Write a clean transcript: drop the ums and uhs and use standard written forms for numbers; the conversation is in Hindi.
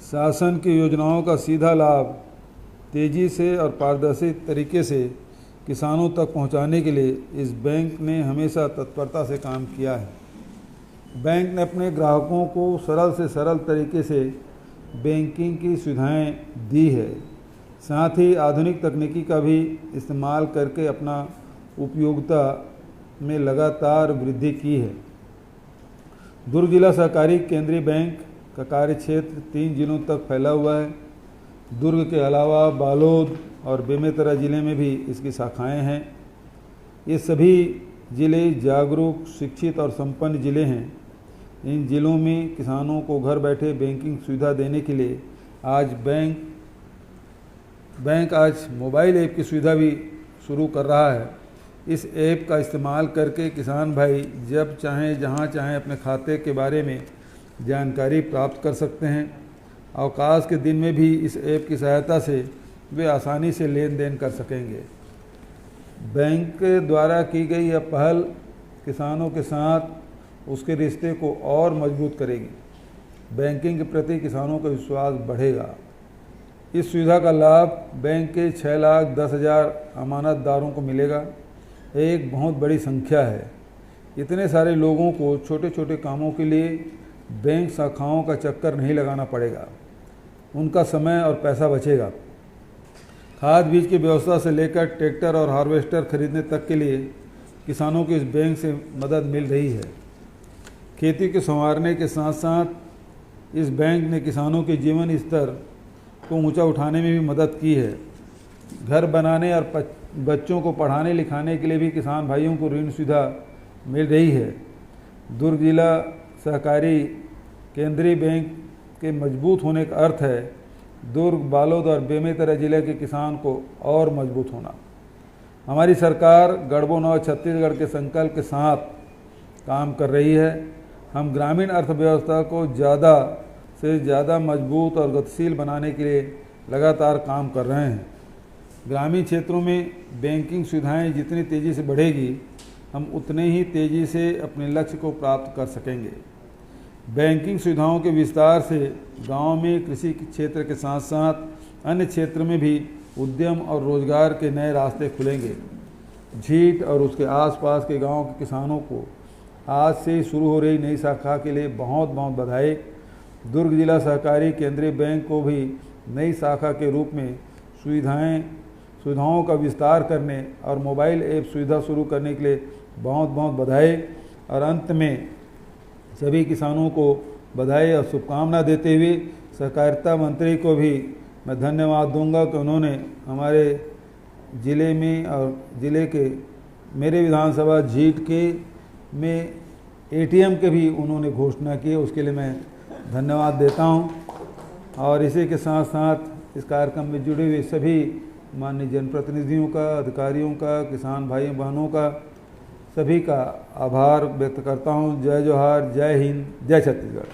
शासन की योजनाओं का सीधा लाभ तेज़ी से और पारदर्शी तरीके से किसानों तक पहुंचाने के लिए इस बैंक ने हमेशा तत्परता से काम किया है। बैंक ने अपने ग्राहकों को सरल से सरल तरीके से बैंकिंग की सुविधाएं दी है। साथ ही आधुनिक तकनीकी का भी इस्तेमाल करके अपना उपयोगिता में लगातार वृद्धि की है। दुर्ग जिला सहकारी केंद्रीय बैंक का कार्य क्षेत्र 3 जिलों तक फैला हुआ है। दुर्ग के अलावा बालोद और बेमेतरा जिले में भी इसकी शाखाएं हैं। ये सभी जिले जागरूक, शिक्षित और संपन्न जिले हैं। इन जिलों में किसानों को घर बैठे बैंकिंग सुविधा देने के लिए आज बैंक आज मोबाइल ऐप की सुविधा भी शुरू कर रहा है। इस ऐप का इस्तेमाल करके किसान भाई जब चाहें जहां चाहें अपने खाते के बारे में जानकारी प्राप्त कर सकते हैं। अवकाश के दिन में भी इस ऐप की सहायता से वे आसानी से लेन देन कर सकेंगे। बैंक द्वारा की गई यह पहल किसानों के साथ उसके रिश्ते को और मजबूत करेगी। बैंकिंग के प्रति किसानों का विश्वास बढ़ेगा। इस सुविधा का लाभ बैंक के 6,10,000 अमानतदारों को मिलेगा। एक बहुत बड़ी संख्या है। इतने सारे लोगों को छोटे छोटे कामों के लिए बैंक शाखाओं का चक्कर नहीं लगाना पड़ेगा। उनका समय और पैसा बचेगा। खाद बीज की व्यवस्था से लेकर ट्रैक्टर और हार्वेस्टर खरीदने तक के लिए किसानों को इस बैंक से मदद मिल रही है। खेती को संवारने के साथ साथ इस बैंक ने किसानों के जीवन स्तर को ऊंचा उठाने में भी मदद की है। घर बनाने और बच्चों को पढ़ाने लिखाने के लिए भी किसान भाइयों को ऋण सुविधा मिल रही है। दुर्ग जिला सहकारी केंद्रीय बैंक के मजबूत होने का अर्थ है दुर्ग, बालोद और बेमेतरा जिले के किसान को और मजबूत होना। हमारी सरकार गढ़बो नव छत्तीसगढ़ के संकल्प के साथ काम कर रही है। हम ग्रामीण अर्थव्यवस्था को ज़्यादा से ज़्यादा मजबूत और गतिशील बनाने के लिए लगातार काम कर रहे हैं। ग्रामीण क्षेत्रों में बैंकिंग सुविधाएं जितनी तेज़ी से बढ़ेगी, हम उतने ही तेज़ी से अपने लक्ष्य को प्राप्त कर सकेंगे। बैंकिंग सुविधाओं के विस्तार से गांव में कृषि क्षेत्र के साथ साथ अन्य क्षेत्र में भी उद्यम और रोजगार के नए रास्ते खुलेंगे। झीट और उसके आसपास के गांव के किसानों को आज से शुरू हो रही नई शाखा के लिए बहुत बहुत बधाई। दुर्ग जिला सहकारी केंद्रीय बैंक को भी नई शाखा के रूप में सुविधाओं का विस्तार करने और मोबाइल ऐप सुविधा शुरू करने के लिए बहुत बहुत बधाई। और अंत में सभी किसानों को बधाई और शुभकामना देते हुए सहकारिता मंत्री को भी मैं धन्यवाद दूंगा कि उन्होंने हमारे ज़िले में और ज़िले के मेरे विधानसभा झीट के में एटीएम के भी उन्होंने घोषणा की। उसके लिए मैं धन्यवाद देता हूं। और इसी के साथ साथ इस कार्यक्रम में जुड़े हुए सभी माननीय जनप्रतिनिधियों का, अधिकारियों का, किसान भाई बहनों का, सभी का आभार व्यक्त करता हूं। जय जोहार, जय हिंद, जय छत्तीसगढ़।